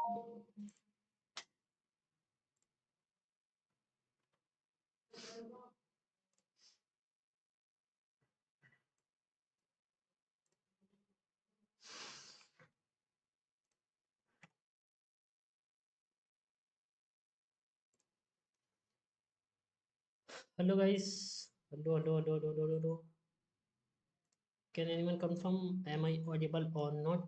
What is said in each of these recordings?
Hello guys. Hello. Can anyone confirm am I audible or not?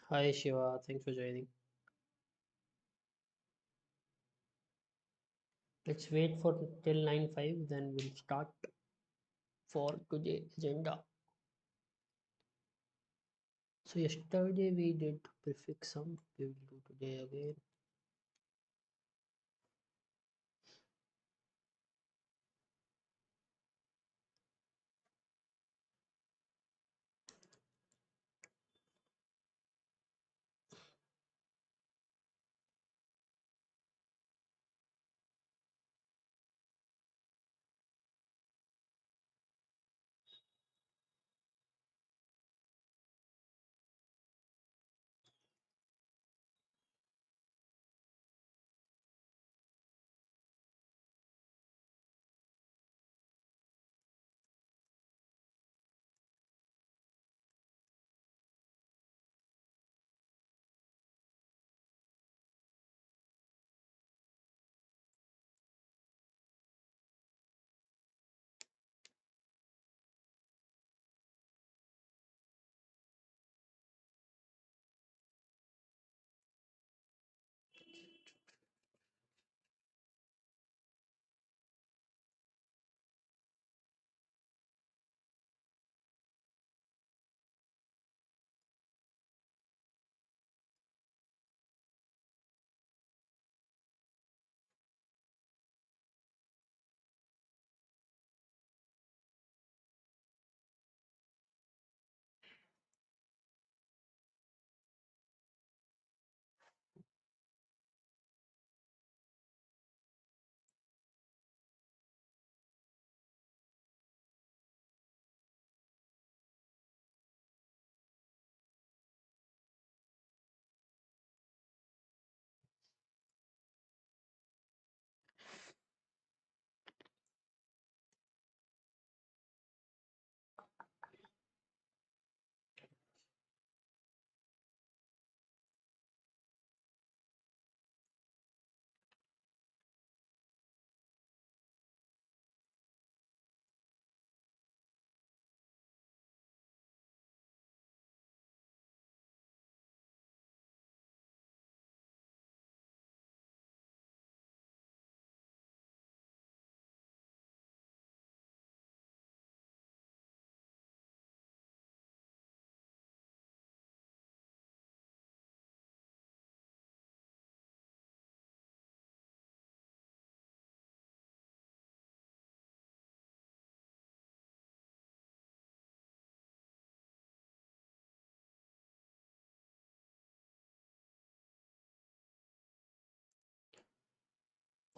Hi Shiva, thanks for joining. Let's wait for till 9:05, then we'll start for today agenda. So yesterday we did prefix sum. We will do today again.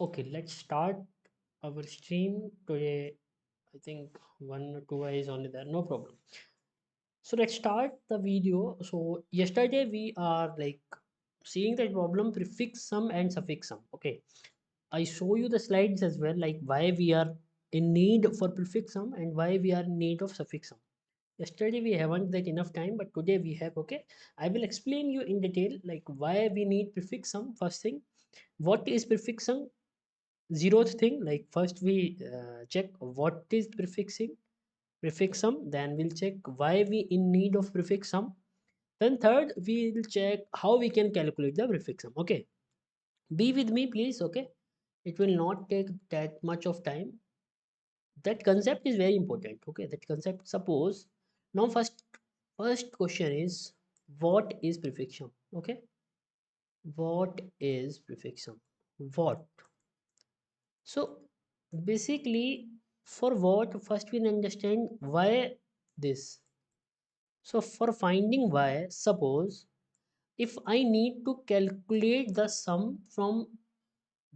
Okay, let's start our stream today. I think one or two eyes only there, no problem. So let's start the video. So yesterday we are like seeing the problem prefix sum and suffix sum. Okay, I show you the slides as well, like why we are in need for prefix sum and why we are in need of suffix sum. Yesterday we haven't that enough time, but today we have. Okay, I will explain you in detail like why we need prefix sum. First thing, what is prefix sum? Zeroth thing, like first we check what is prefix sum, then we'll check why we in need of prefix sum, then third we will check how we can calculate the prefix sum. Okay, be with me please. Okay, it will not take that much of time. That concept is very important. Okay, that concept, suppose now first question is what is prefix sum. Okay, what is prefix sum? What So basically, for what, first we understand why this. So for finding y, suppose if I need to calculate the sum from,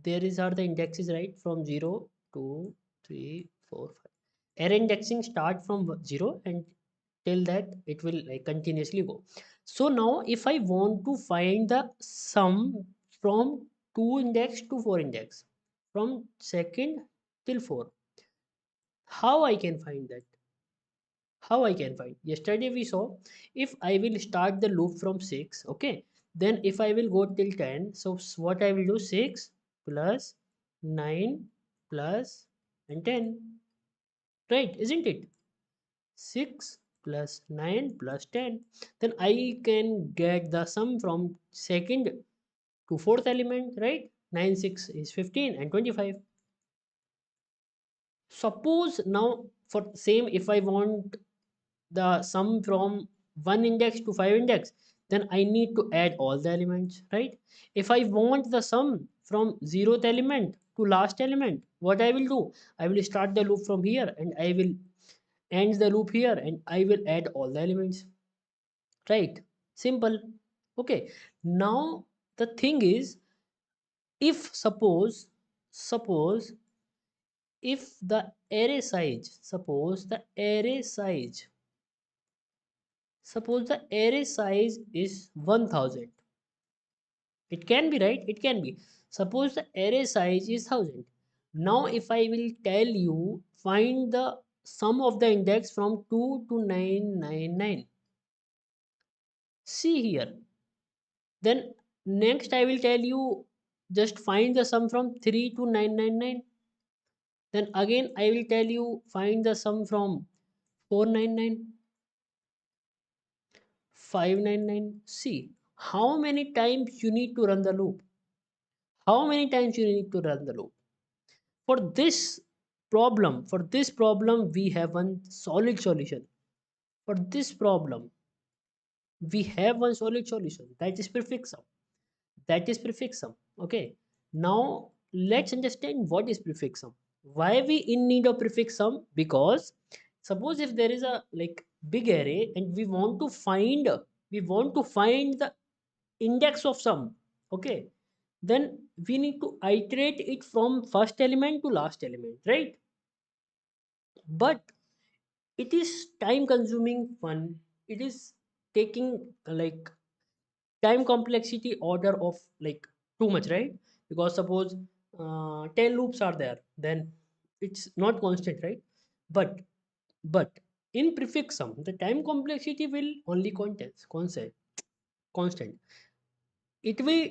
there is are the indexes, right, from 0 2 3 4 5. Array indexing start from 0 and till that it will like continuously go. So now if I want to find the sum from 2 index to 4 index, from second till 4, how I can find that? How I can find? Yesterday we saw, if I will start the loop from 6, okay, then if I will go till 10, so what I will do, 6 plus 9 plus and 10, right, isn't it? 6 plus 9 plus 10, then I can get the sum from second to fourth element, right? 9 6 is 15 and 25. Suppose now for same, if I want the sum from 1 index to 5 index, then I need to add all the elements, right? If I want the sum from 0th element to last element, what I will do, I will start the loop from here and I will end the loop here and I will add all the elements, right? Simple. Okay, now the thing is, if suppose if the array size, suppose the array size is 1000, it can be, right, it can be. Suppose the array size is 1000. Now if I will tell you find the sum of the index from 2 to 999, see here, then next I will tell you just find the sum from 3 to 999, then again I will tell you find the sum from 499, 599. See how many times you need to run the loop, how many times you need to run the loop. For this problem we have one solid solution. For this problem we have one solid solution, that is prefix sum. That is prefix sum. Okay, now let's understand what is prefix sum. Why we in need of prefix sum? Because suppose if there is a like big array and we want to find the index of sum, okay, then we need to iterate it from first element to last element, right? But it is time consuming fun, it is taking like time complexity order of like too much, right? Because suppose 10 loops are there, then it's not constant, right? But in prefix sum the time complexity will only constant. It will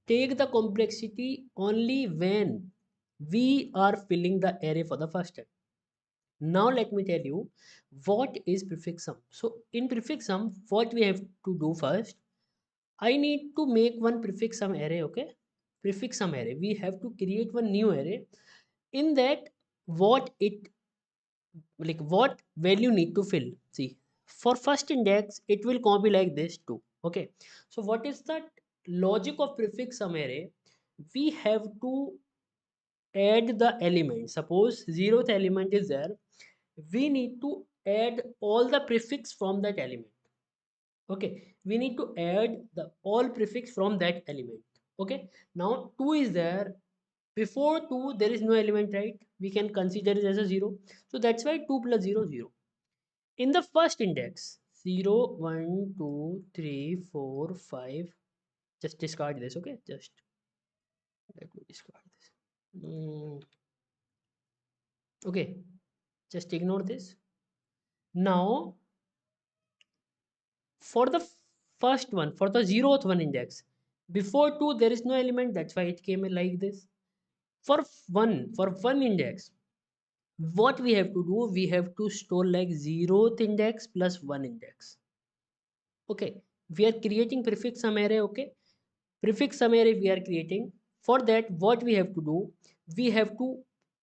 take the complexity only when we are filling the array for the first time. Now let me tell you what is prefix sum. So in prefix sum what we have to do first, I need to make one prefix sum array, okay? Prefix sum array. We have to create one new array. In that, what value need to fill? See, for first index, it will copy like this too. Okay. So what is the logic of prefix sum array? We have to add the element. Suppose zeroth element is there. We need to add all the prefix from that element. Okay, we need to add the all prefix from that element. Okay, now 2 is there, before 2 there is no element, right? We can consider it as a 0, so that's why 2 plus 0 0. In the first index, 0 1 2 3 4 5, just discard this, okay, just let me discard this. Okay, just ignore this. Now for the first one, for the zeroth one index, before 2 there is no element, that's why it came like this. For one index, what we have to do, we have to store like zeroth index plus 1 index. Okay, we are creating prefix sum array. Okay, prefix sum array we are creating. For that what we have to do, we have to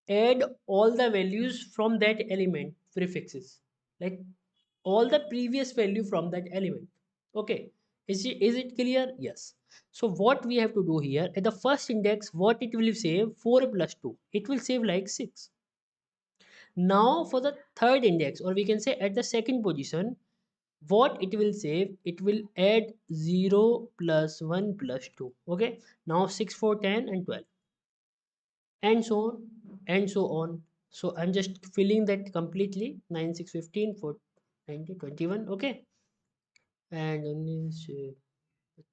add all the values from that element prefixes, like all the previous value from that element. Okay, Is it clear? Yes. So what we have to do here, at the first index, what it will save? 4 plus 2, it will save like 6. Now for the third index, or we can say at the second position, what it will save? It will add 0 plus 1 plus 2. Okay, now 6, 4, 10 and 12, and so on and so on. So I'm just filling that completely. 9, 6, 15, 4, 90, 21. Okay, and only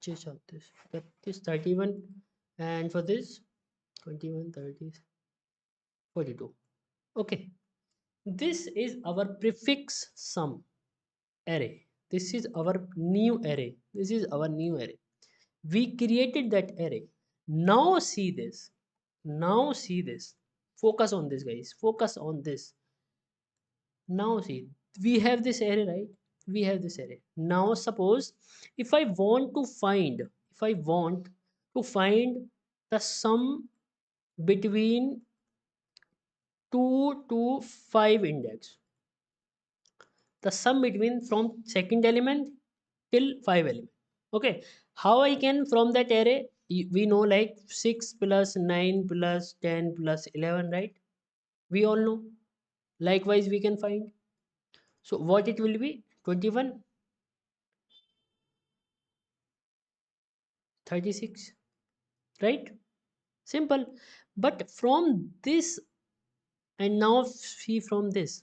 25, 31, and for this 21, 30, 42. Okay, this is our prefix sum array. This is our new array. This is our new array. We created that array. Now see this. Now see this. Focus on this, guys. Focus on this. Now see, we have this array, right? We have this array. Now suppose if I want to find, if I want to find the sum between 2 to 5 index, the sum between from second element till 5 element. Okay, how I can from that array? We know like 6 plus 9 plus 10 plus 11, right? We all know. Likewise we can find. So what it will be? 21, 36, right? Simple. But from this, and now see from this,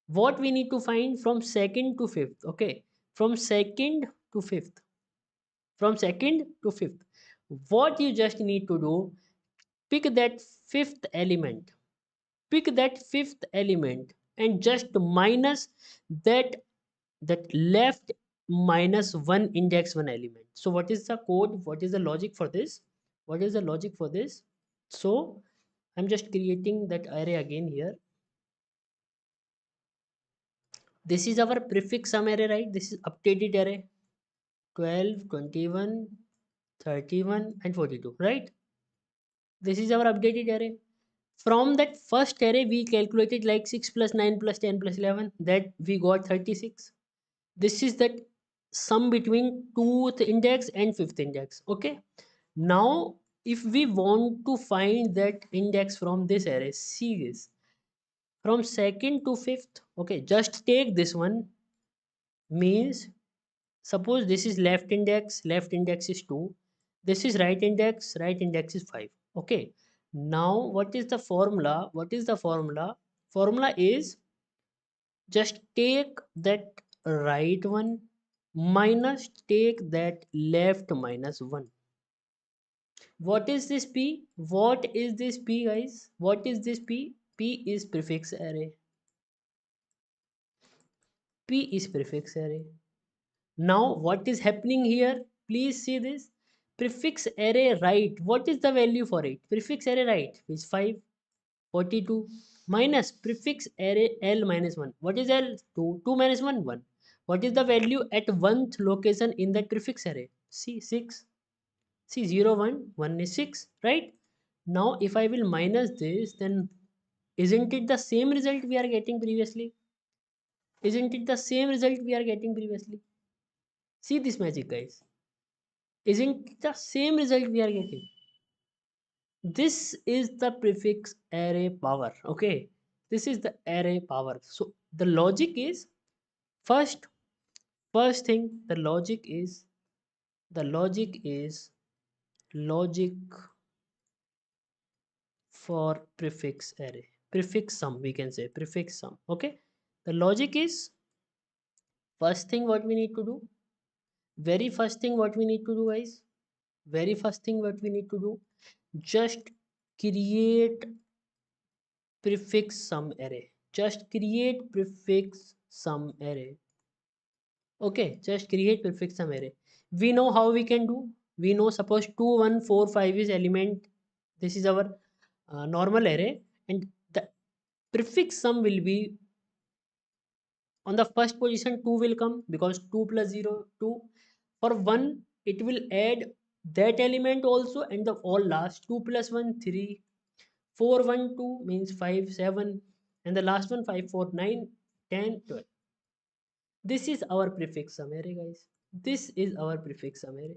what we need to find from second to fifth. Okay, from second to fifth, from second to fifth, what you just need to do, pick that fifth element, pick that fifth element and just minus that, that left minus one index one element. So what is the code? What is the logic for this? What is the logic for this? So I'm just creating that array again here. This is our prefix sum array, right? This is updated array. 12, 21, 31 and 42, right? This is our updated array. From that first array we calculated like 6 plus 9 plus 10 plus 11, that we got 36. This is that sum between 2th index and 5th index. Okay, now if we want to find that index from this array, see this, from second to fifth. Okay, just take this one, means suppose this is left index is 2, this is right index is 5. Okay, now what is the formula? What is the formula? Formula is just take that right one minus take that left minus 1. What is this p? What is this p, guys? What is this p? P is prefix array. P is prefix array. Now what is happening here? Please see this. Prefix array right. What is the value for it? Prefix array right is 5, 42 minus prefix array L minus 1. What is L? 2. 2 minus 1, 1. What is the value at 1th location in that prefix array? See 6. See 0, 1. 1 is 6, right? Now if I will minus this, then isn't it the same result we are getting previously? Isn't it the same result we are getting previously? See this magic, guys. Isn't it the same result we are getting? This is the prefix array power. Okay, this is the array power. So the logic is, first first thing, the logic is, the logic is logic for prefix array, prefix sum, we can say prefix sum. Okay, the logic is, first thing what we need to do, very first thing what we need to do, guys, very first thing what we need to do, just create prefix sum array. Just create prefix sum array. Okay, just create prefix sum array. We know how we can do. We know, suppose 2, 1, 4, 5 is element. This is our normal array, and the prefix sum will be on the first position. 2 will come because 2 plus 0, 2. For 1 it will add that element also, and the all last 2 plus 1, 3. 4, 1, 2 means 5, 7, and the last one 5, 4, 9, 10, 12. This is our prefix sum array, guys. This is our prefix sum array.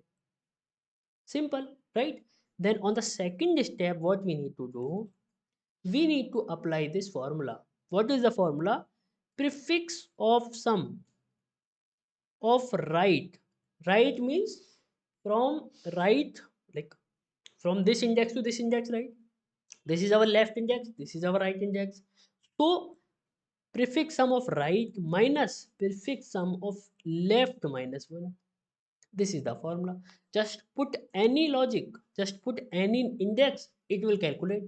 Simple, right? Then on the second step, what we need to do, we need to apply this formula. What is the formula? Prefix of sum of right. Right means from right, like from this index to this index, right? This is our left index, this is our right index. So prefix sum of right minus prefix sum of left minus 1. This is the formula. Just put any logic, just put any index, it will calculate.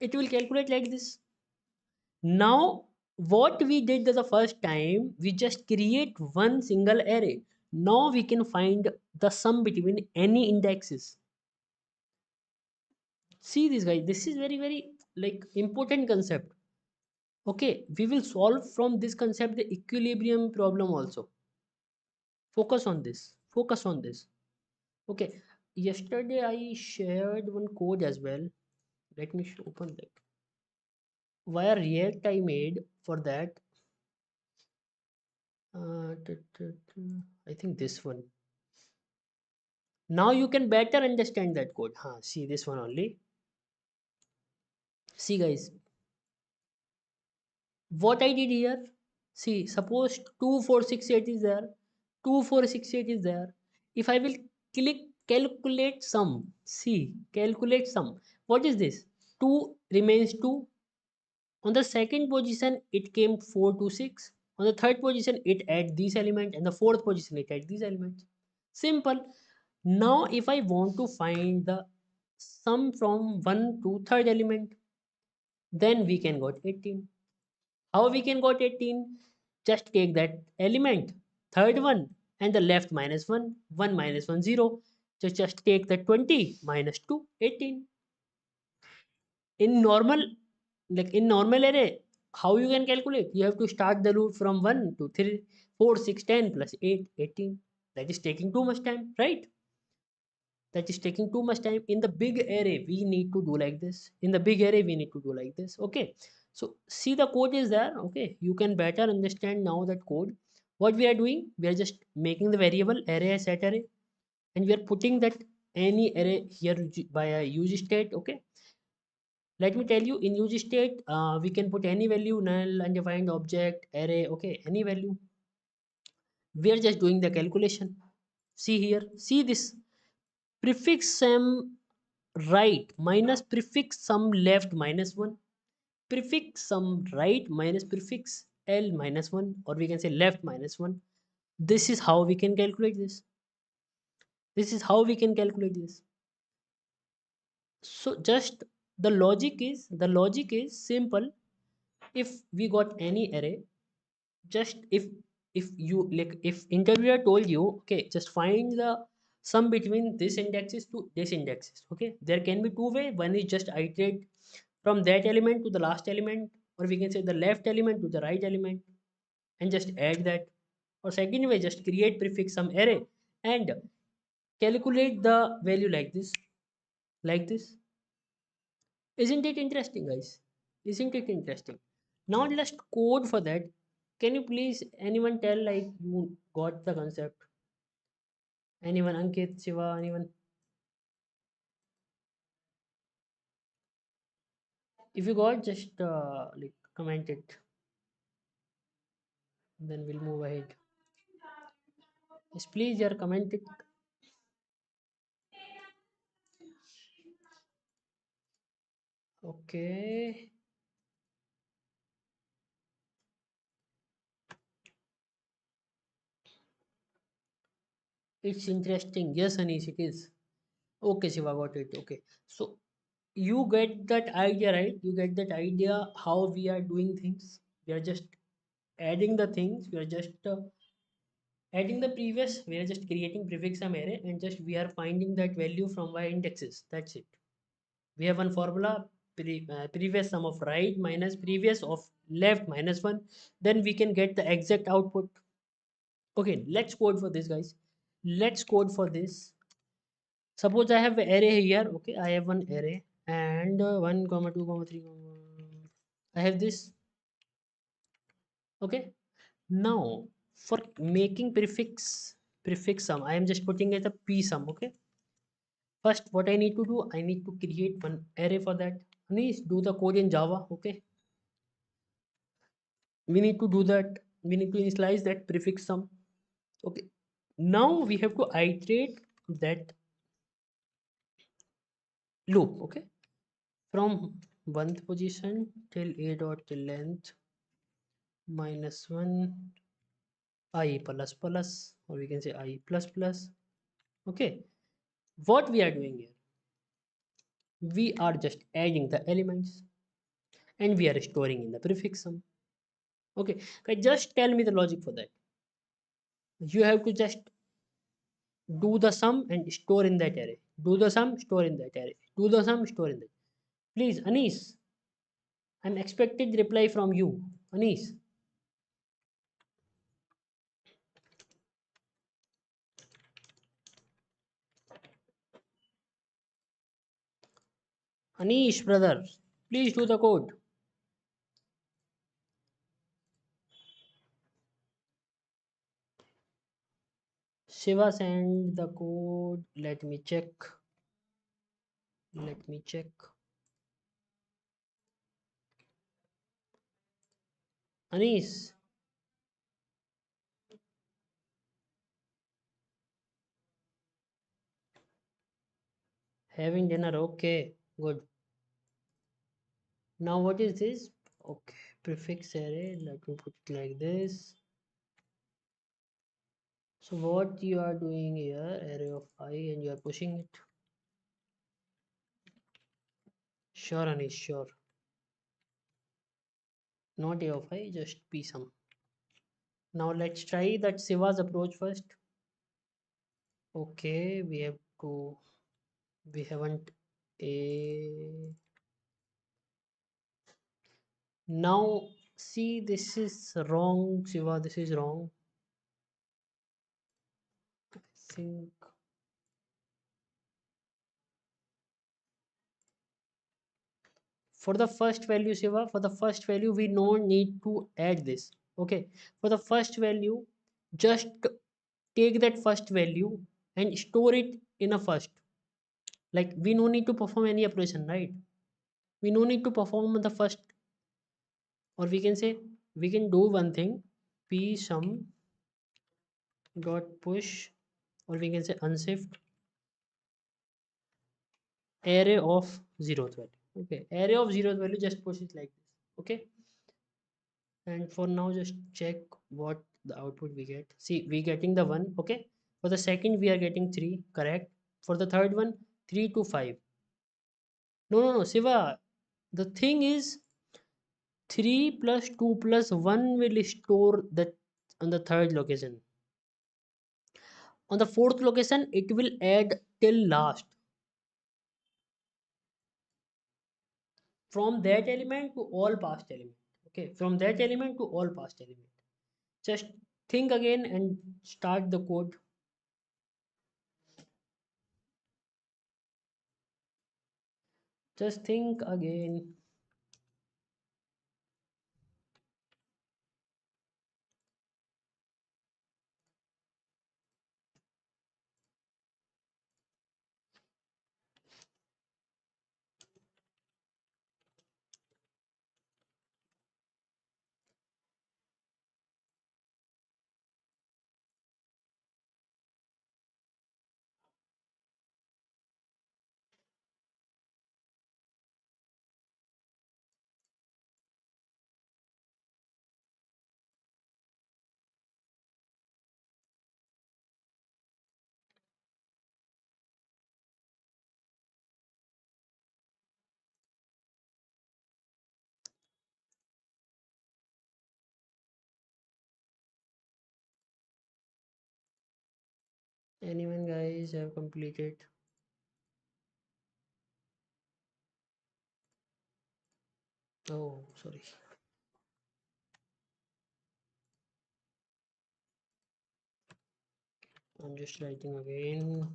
It will calculate like this. Now, what we did the first time, we just create one single array. Now we can find the sum between any indexes. See this guy, this is very, very like important concept. Okay, we will solve from this concept the equilibrium problem also. Focus on this. Focus on this. Okay, yesterday I shared one code as well. Let me open that. Via React I made for that. I think this one. Now you can better understand that code. See this one only. See guys, what I did here. See, suppose 2468 is there. 2468 is there. If I will click calculate sum, see, calculate sum. What is this? 2 remains 2. On the second position, it came 4 to 6. On the third position, it add these element, and the fourth position, it add these elements. Simple. Now, if I want to find the sum from 1 to third element, then we can got 18. How we can got 18? Just take that element, third one, and the left minus 1, 1 minus 1, 0. So just take the 20 minus 2, 18. In normal, like in normal array, how you can calculate? You have to start the loop from 1 to 3, 4, 6, 10 plus 8, 18. That is taking too much time, right? That is taking too much time. In the big array we need to do like this. In the big array we need to do like this. Okay, so see the code is there. Okay, you can better understand now that code. What we are doing, we are just making the variable array as set array, and we are putting that any array here by a use state. Okay, let me tell you, in use state we can put any value, null, undefined, object, array. Okay, any value. We are just doing the calculation. See here, see this prefix sum right minus prefix sum left minus 1, prefix sum right minus prefix l minus 1, or we can say left minus 1. This is how we can calculate this. This is how we can calculate this. So just the logic is simple. If we got any array, just if you like, if interviewer told you, okay, just find the sum between this indexes to this indexes. Okay, there can be two way. One is just iterate from that element to the last element, or we can say the left element to the right element, and just add that. Or second way, just create prefix sum array and calculate the value like this, like this. Isn't it interesting, guys? Isn't it interesting? Now let's code for that. Can you please anyone tell like you got the concept? Anyone? Ankit, Shiva, anyone? If you got, just like comment it. Then we'll move ahead. Yes, please, yeah, comment it. Okay. It's interesting. Yes, Anish, it is. Okay, Shiva, got it. Okay. So you get that idea, right? You get that idea how we are doing things. We are just adding the things. We are just adding the previous. We are just creating prefix sum array, and just we are finding that value from y indexes. That's it. We have one formula, previous sum of right minus previous of left minus 1. Then we can get the exact output. Okay, let's code for this, guys. Let's code for this. Suppose I have an array here. Okay, I have one array, and 1 comma 2 comma 3 comma, I have this. Okay, now For making prefix sum, I am just putting it a p sum. Okay, first what I need to do, I need to create one array for that. Please do the code in Java. Okay, we need to do that, we need to initialize that prefix sum. Okay, now we have to iterate that loop. Okay, from 1th position till a dot till length minus 1 I plus plus, or we can say I plus plus. Okay, what we are doing here, we are just adding the elements and we are storing in the prefix sum. Okay, just tell me the logic for that. You have to just do the sum and store in that array, do the sum, store in that array, do the sum, store in that. Please, Anis, I'm expecting reply from you. Anis, Anish brother, please do the code. Shiva send the code. Let me check. Let me check. Anis, having dinner. Okay, good. Now what is this? Okay, prefix array. Let me put it like this. So what you are doing here, array of I, and you are pushing it. Sure, Anish, sure. Not a of I, just p sum. Now let's try that Shiva's approach first. Okay, we have to, we haven't a. Now see, this is wrong, Shiva, this is wrong. I think for the first value, Shiva, for the first value we no need to add this. Okay, for the first value, just take that first value and store it in a first. Like we no need to perform any operation, right? We no need to perform the first, or we can say we can do one thing, p sum dot push, or we can say unshift array of zeroth value. Okay, array of zeroth value, just push it like this. Okay, and for now just check what the output we get. See, we getting the 1. Okay, for the second we are getting 3, correct. For the third one, 3 to 5. No, Shiva, the thing is 3 plus 2 plus 1 will store that on the third location. On the fourth location it will add till last, from that element to all past element. Okay, from that element to all past element. Just think again and start the code. Just think again. Anyone guys have completed? Oh, sorry. I'm just writing again.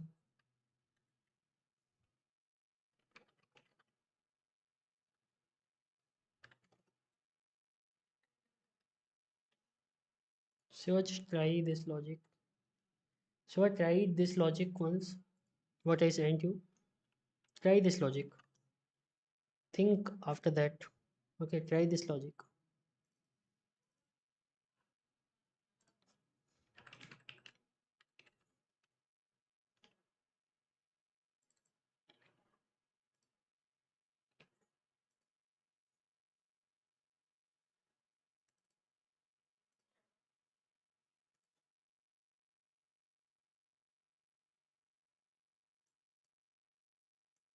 So just try this logic. So I tried this logic once. What I sent you. Try this logic. Think after that. Okay, try this logic.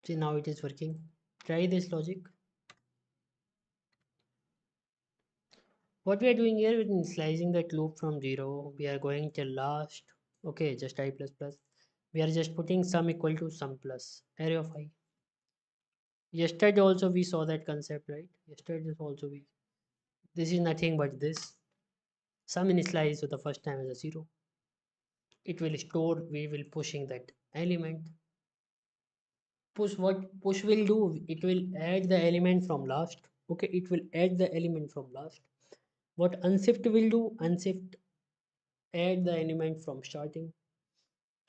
See, now it is working. Try this logic. What we are doing here with slicing that loop from 0, we are going till last. Okay, just I plus plus. We are just putting sum equal to sum plus array of I. Yesterday also we saw that concept, right? Yesterday also we. This is nothing but this. Sum initialize for the first time as a 0. It will store, we will pushing that element. Push, what push will do, it will add the element from last. Okay, it will add the element from last. What unshift will do, unshift add the element from starting.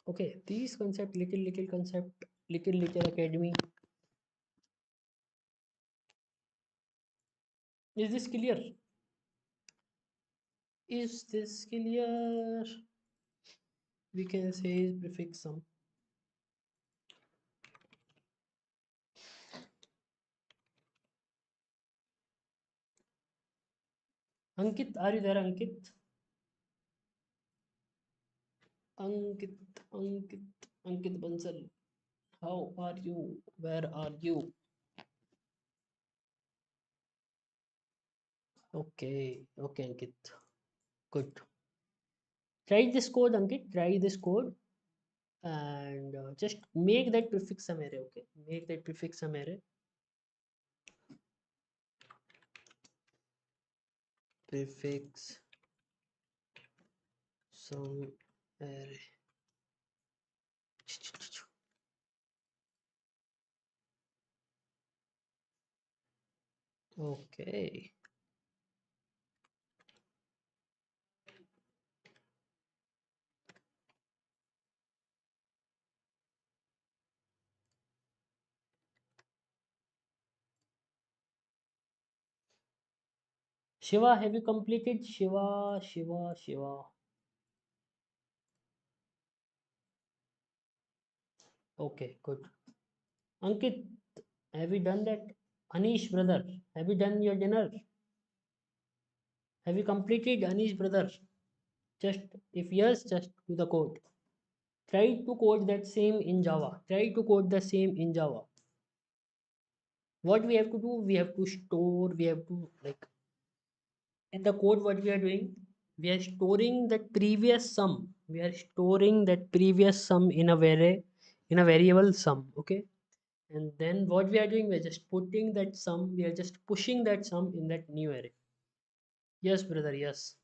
Okay, these concept, little concept, little academy. Is this clear? Is this clear? We can say is prefix sum. Ankit, are you there? Ankit, Ankit, Ankit, Ankit Bansal, how are you? Where are you? Okay, okay, Ankit, good. Try this code, Ankit, try this code, and just make that prefix sum array. Okay, make that prefix sum array. Prefix sum array. Okay. Shiva, have you completed? Shiva, Shiva, Shiva. Okay, good. Ankit, have you done that? Anish, brother, have you done your dinner? Have you completed, Anish, brother? Just, if yes, just do the code. Try to code that same in Java. Try to code the same in Java. What we have to do, we have to store, we have to, like, in the code, what we are doing, we are storing that previous sum. We are storing that previous sum in a in a variable sum. Okay, and then what we are doing, we are just putting that sum, we are just pushing that sum in that new array. Yes, brother, yes,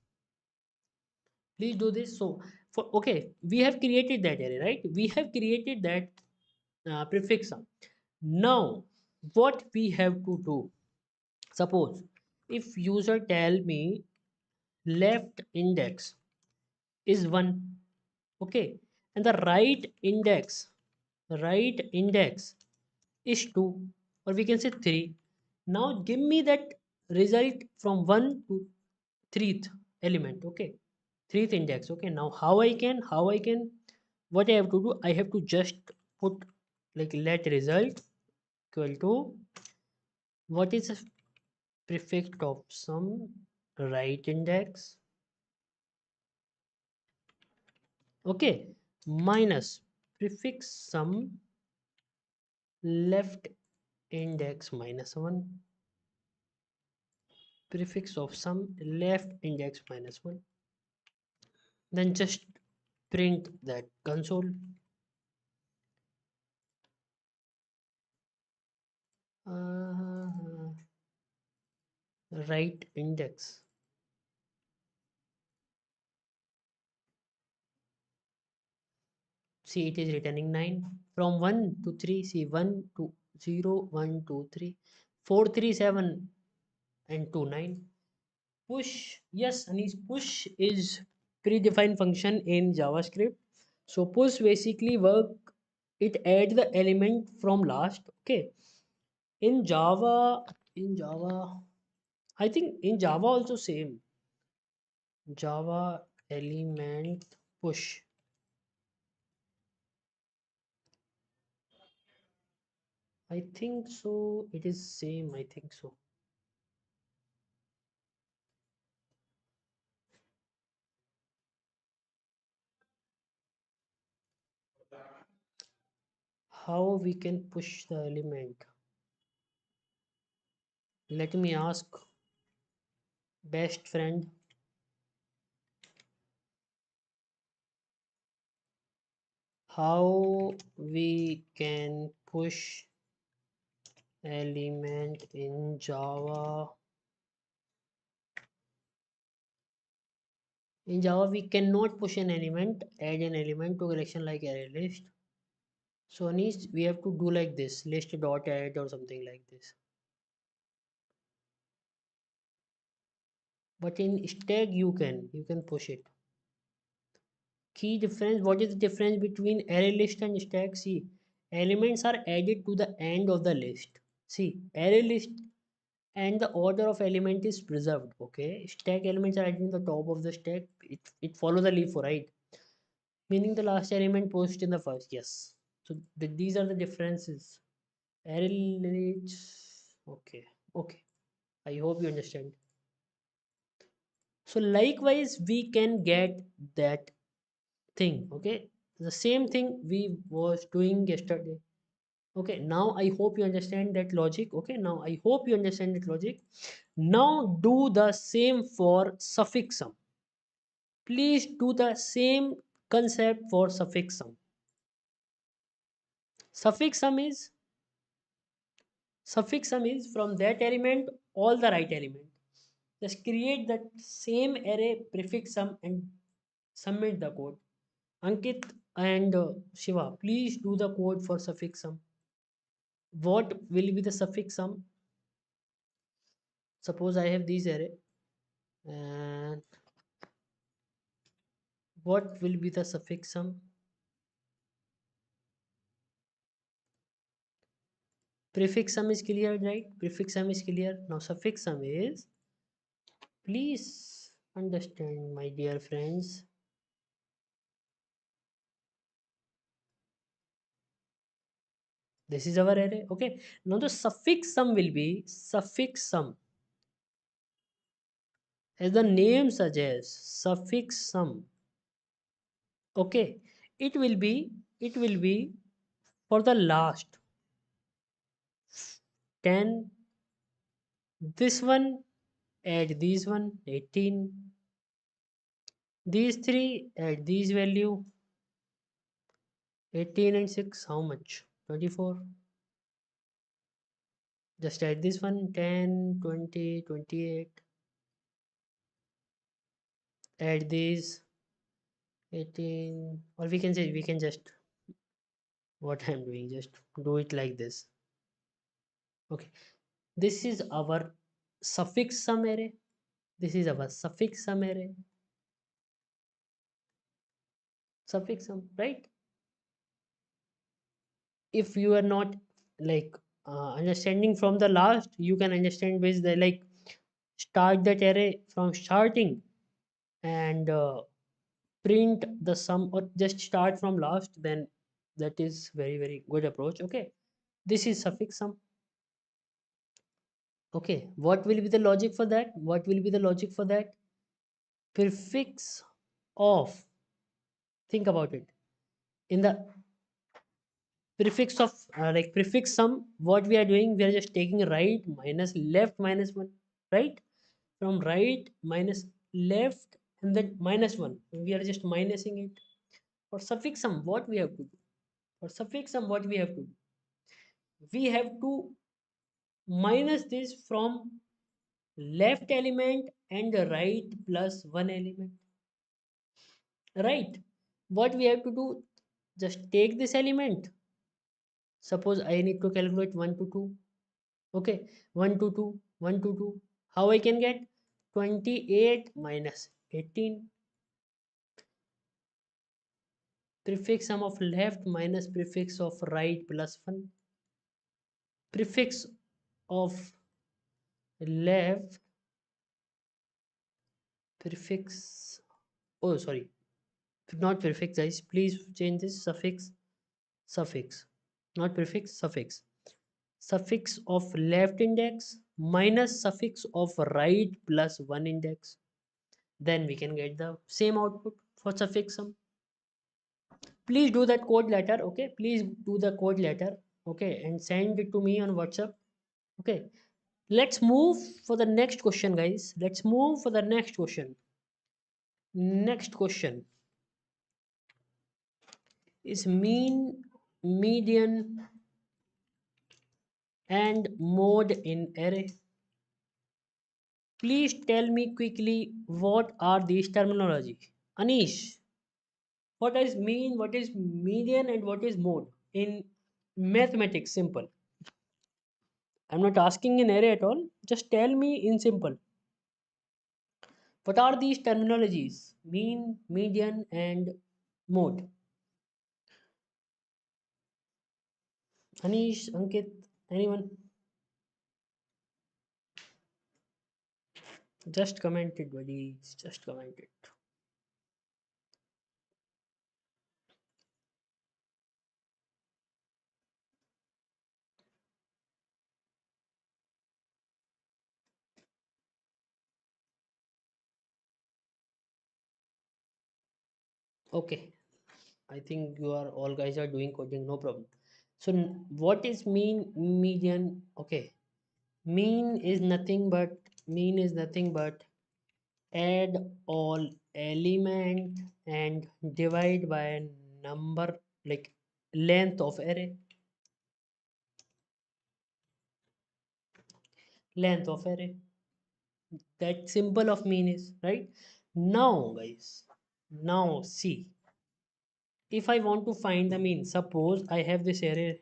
please do this. So for, okay, we have created that array, right? We have created that prefix sum. Now what we have to do, suppose if user tell me left index is 1, okay, and the right index is 2, or we can say 3. Now give me that result from 1 to 3th element. Okay, 3th index. Okay, now how I can what I have to do, I have to just put, like, let result equal to what is the prefix of some right index, okay, minus prefix sum left index minus 1, prefix of some left index minus 1. Then just print that console. uh, right index, see, it is returning 9 from 1 to 3. See, 1 to 0, 1 2 3 4 3 7 and 2 9. Push, yes, Anish, push is predefined function in JavaScript. So push basically work, it add the element from last. Okay. In Java, in Java, I think in Java also same. Java element push. I think so. It is same. I think so. How we can push the element? Let me ask best friend. How we can push element in Java? In Java, we cannot push an element, add an element to collection like array list. So Anish, we have to do like this, list dot add or something like this. But in stack you can push it. Key difference, what is the difference between array list and stack? See, elements are added to the end of the list. See, array list and the order of element is preserved. Okay, stack elements are added in the top of the stack. It follows the leaf, right? Meaning the last element pushed in the first. Yes. So these are the differences. Array list. Okay. Okay. I hope you understand. So likewise, we can get that thing. Okay, the same thing we was doing yesterday. Okay, now I hope you understand that logic. Okay, now I hope you understand that logic. Now do the same for suffix sum. Please do the same concept for suffix sum. Suffix sum is suffix sum is from that element all the right element. Just create that same array prefix sum and submit the code. Ankit and Shiva, please do the code for suffix sum. What will be the suffix sum? Suppose I have these array, and what will be the suffix sum? Prefix sum is clear, right? Prefix sum is clear. Now suffix sum is, please understand, my dear friends. This is our array. Okay. Now the suffix sum will be suffix sum. As the name suggests, suffix sum. Okay. It will be for the last 10. This one, add these one 18. These three, add these value 18 and 6. How much? 24. Just add this one 10, 20, 28. Add these 18, or we can say we can just, what I'm doing, just do it like this. Okay, this is our suffix sum array. This is our suffix sum array. Suffix sum, right? If you are not like understanding from the last, you can understand with the like start that array from starting and print the sum, or just start from last, then that is very very good approach. Okay, this is suffix sum. Okay, what will be the logic for that? What will be the logic for that? Prefix of, think about it, in the prefix of like prefix sum, what we are doing, we are just taking right minus left minus 1, right? From right minus left and then minus 1, we are just minusing it. For suffix sum, what we have to do? For suffix sum, what we have to do? We have to minus this from left element and the right plus 1 element, right? What we have to do, just take this element. Suppose I need to calculate 1 to 2. Okay, 1 to 2, 1 to 2. How I can get 28 minus 18? prefix sum of left minus prefix of right plus 1. Prefix of left, prefix, oh sorry, not prefix guys, please change this, suffix, suffix, not prefix, suffix. Suffix of left index minus suffix of right plus 1 index, then we can get the same output for suffix sum. Please do that code letter, okay, please do the code letter, okay, and send it to me on WhatsApp. Okay, let's move for the next question guys, let's move for the next question. Next question is mean, median and mode in array. Please tell me quickly what are these terminology. Anish, what is mean, what is median, and what is mode in mathematics? Simple. I'm not asking in array at all. Just tell me in simple. What are these terminologies? Mean, median, and mode. Anish, Ankit, anyone? Just comment it, buddies. Just comment it. Okay. I think you are all guys are doing coding, no problem. So what is mean, median? Okay. Mean is nothing but add all element and divide by number, like length of array, length of array. That symbol of mean is right. Now guys, now see, if I want to find the mean, suppose I have this array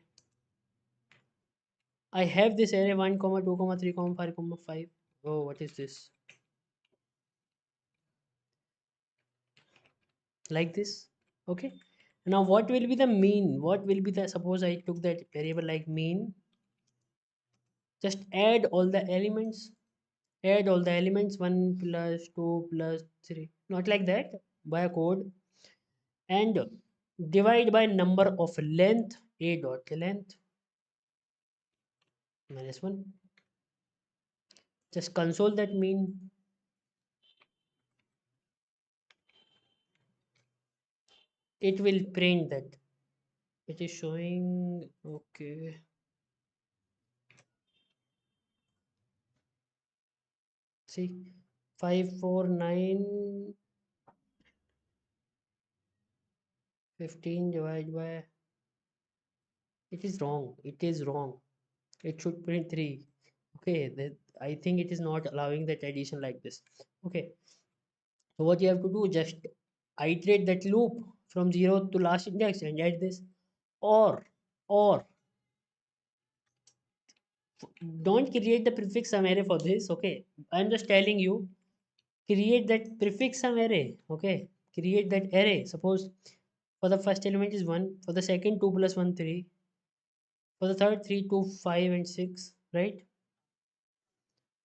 1 comma 2 comma 3 comma 5 comma 5. Oh, what is this? Like this. Okay, now what will be the mean, what will be the, suppose I took that variable like mean, just add all the elements, add all the elements, 1 plus 2 plus 3, not like that, by a code, and divide by number of length, a dot length minus 1. Just console that mean, it will print that it is showing. Okay, see, 549 15 divided by, it is wrong, it is wrong, it should print 3. Okay, that, I think it is not allowing that addition like this. Okay, so what you have to do, just iterate that loop from 0 to last index and add this, or don't create the prefix sum array for this. Okay, I'm just telling you, create that prefix sum array. Okay, create that array. Suppose for the first element is 1, for the second 2 plus 1 3, for the third 3 2 5 and 6, right?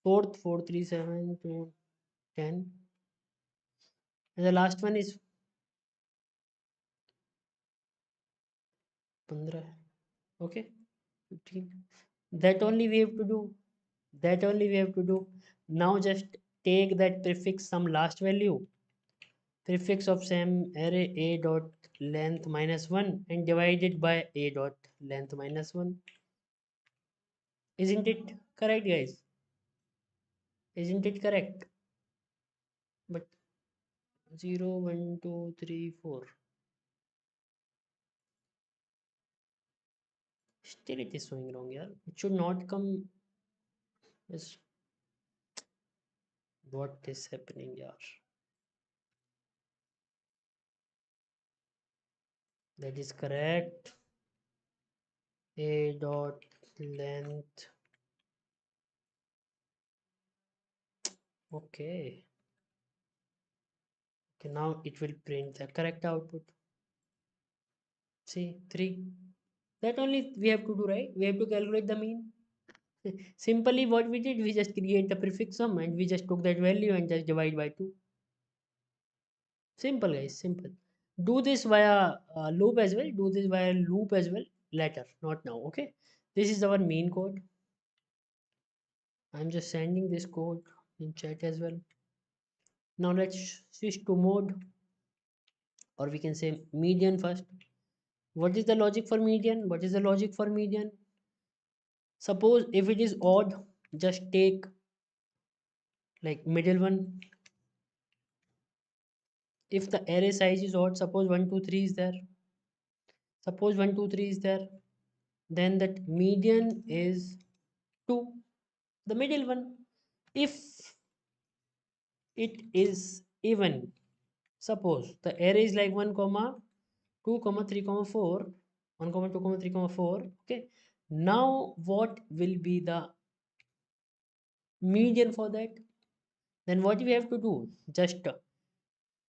Fourth 4 3 7 2 10, and the last one is 15. Okay, 15. That only we have to do, that only we have to do. Now just take that prefix some last value, prefix of same array a dot length minus 1, and divide it by a dot length minus 1. Isn't it correct guys? Isn't it correct? But 0 1 2 3 4, still it is showing wrong. Yeah, it should not come as, what is happening here? That is correct, a dot length. Okay, okay, now it will print the correct output. See, 3. That only we have to do, right? We have to calculate the mean. Simply what we did, we just create the prefix sum and we just took that value and just divide by 2. Simple guys, simple. Do this via loop as well. Do this via loop as well later, not now. Okay. This is our main code. I'm just sending this code in chat as well. Now let's switch to mode, or we can say median first. What is the logic for median? What is the logic for median? Suppose if it is odd, just take like middle one. If the array size is odd, suppose 1 2 3 is there. Suppose 1 2 3 is there, then that median is 2, the middle one. If it is even, suppose the array is like 1 comma 2 comma 3 comma 4, 1 comma 2 comma 3 comma 4. Okay, now what will be the median for that? Then what we have to do, just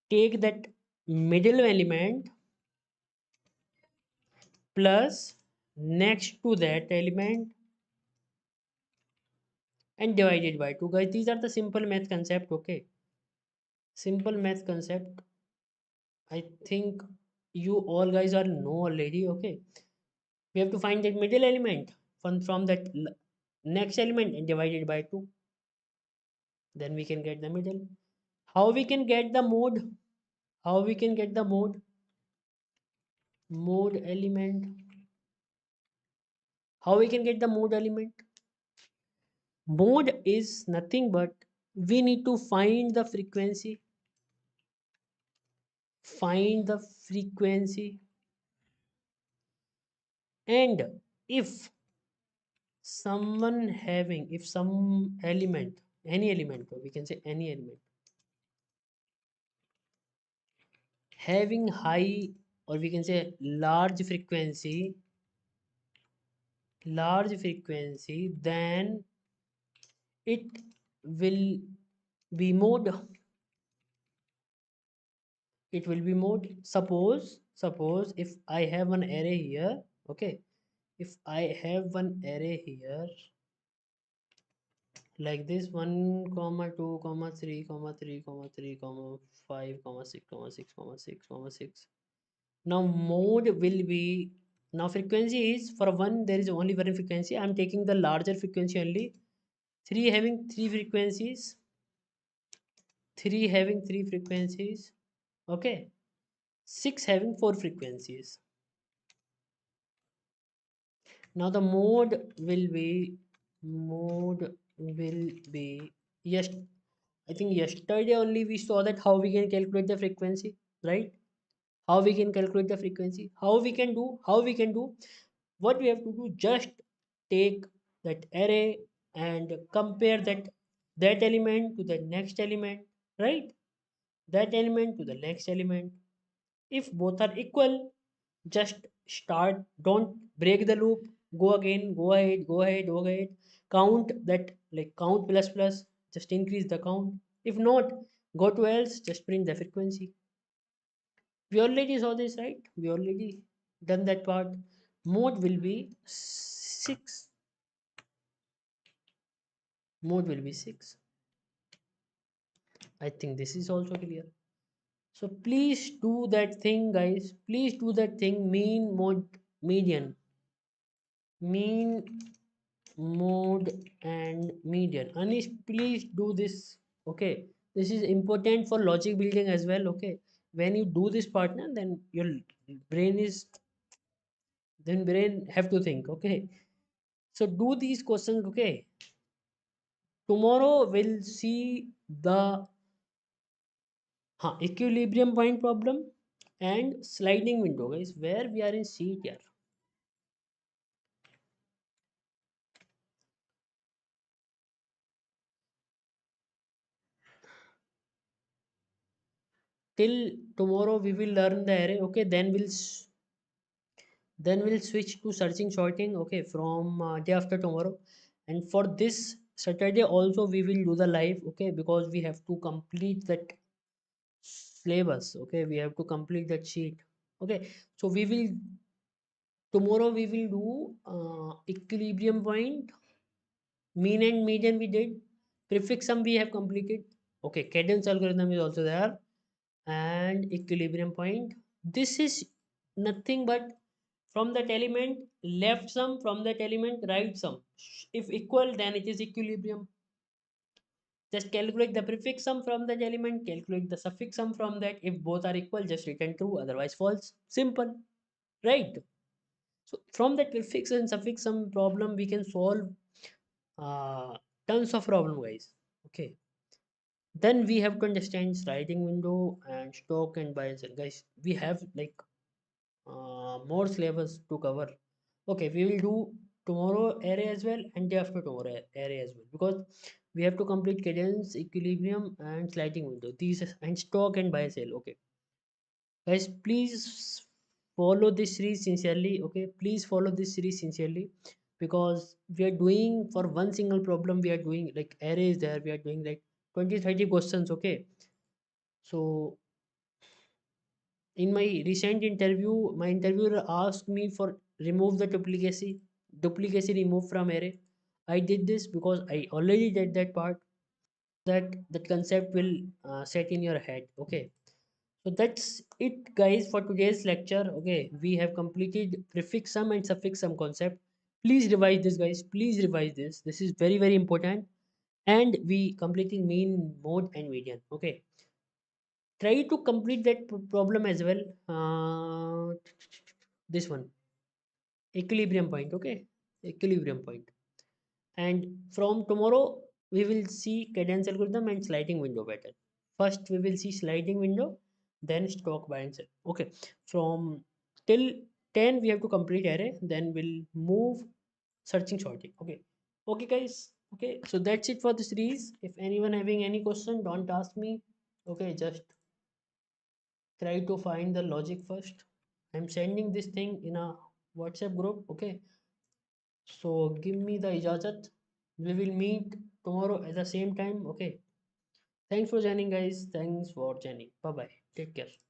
take that middle element plus next to that element and divide it by 2. Guys, these are the simple math concept. Okay, simple math concept. I think you all guys are know already. Okay, we have to find that middle element from that next element and divide it by 2. Then we can get the middle. How we can get the mode? How we can get the mode? Mode element. How we can get the mode element? Mode is nothing but we need to find the frequency. Find the frequency. And if someone having, if some element, any element, or we can say any element, having high, or we can say large frequency, then it will be mode. It will be mode. Suppose if I have an array here. Okay, if I have one array here like this, 1 comma 2 comma 3 comma 3 comma 3 comma 5 comma 6 comma 6 comma 6 comma 6. Now mode will be, now frequency is for one, there is only one frequency. I'm taking the larger frequency only. 3 having 3 frequencies, 3 having 3 frequencies. Okay, 6 having 4 frequencies. Now the mode will be yes. I think yesterday only we saw that how we can calculate the frequency, right? How we can calculate the frequency, how we can do what we have to do, just take that array and compare that element to the next element, right? That element to the next element. If both are equal, just start, don't break the loop, go again, go ahead, count that, like count plus plus, just increase the count. If not, go to else, just print the frequency. We already saw this, right? We already done that part. Mode will be 6. Mode will be 6. I think this is also clear. So please do that thing, guys. Please do that thing. Mean, mode, median. Mean, mode, and median. Anish, please do this. Okay. This is important for logic building as well. Okay. When you do this partner, then your brain is, then brain have to think. Okay. So do these questions. Okay. Tomorrow we'll see the equilibrium point problem and sliding window, guys, where we are in sheet here. Till tomorrow we will learn the array. Okay, then we'll switch to searching sorting. Okay, from day after tomorrow. And for this Saturday also we will do the live. Okay, because we have to complete that syllabus. Okay, we have to complete that sheet. Okay, so we will Tomorrow we will do equilibrium point, mean and median we did, prefix sum we have completed. Okay, cadence algorithm is also there, and equilibrium point. This is nothing but from that element left sum, from that element right sum. If equal, then it is equilibrium. Just calculate the prefix sum from that element, calculate the suffix sum from that. If both are equal, just return true, otherwise false. Simple, right? So from that prefix and suffix sum problem, we can solve tons of problem, guys. Okay. Then we have to understand sliding window and stock and buy and sell. Guys, we have like more syllabus to cover. Okay, we will do tomorrow array as well and day after tomorrow array as well, because we have to complete cadence, equilibrium, and sliding window. These and stock and buy sell. Okay, guys, please follow this series sincerely. Okay, please follow this series sincerely, because we are doing for one single problem. We are doing like arrays there. We are doing like 20-30 questions. Okay, so in my recent interview, my interviewer asked me for remove the duplicacy remove from array. I did this because I already did that part, that that concept will set in your head. Okay, so that's it, guys, for today's lecture. Okay, we have completed prefix sum and suffix sum concept. Please revise this, guys, please revise this. This is very very important. And we completing mean, mode, and median. Okay, try to complete that problem as well. This one, equilibrium point. Okay, equilibrium point. And from tomorrow we will see cadence algorithm and sliding window pattern. First we will see sliding window, then stock buy and sell. Okay, from till 10 we have to complete array, then we'll move searching sorting. Okay, okay, guys. Okay, so that's it for the series. If anyone having any question, don't ask me. Okay, just try to find the logic first. I'm sending this thing in a WhatsApp group. Okay, so give me the ijazat. We will meet tomorrow at the same time. Okay, thanks for joining, guys. Thanks for joining. Bye bye, take care.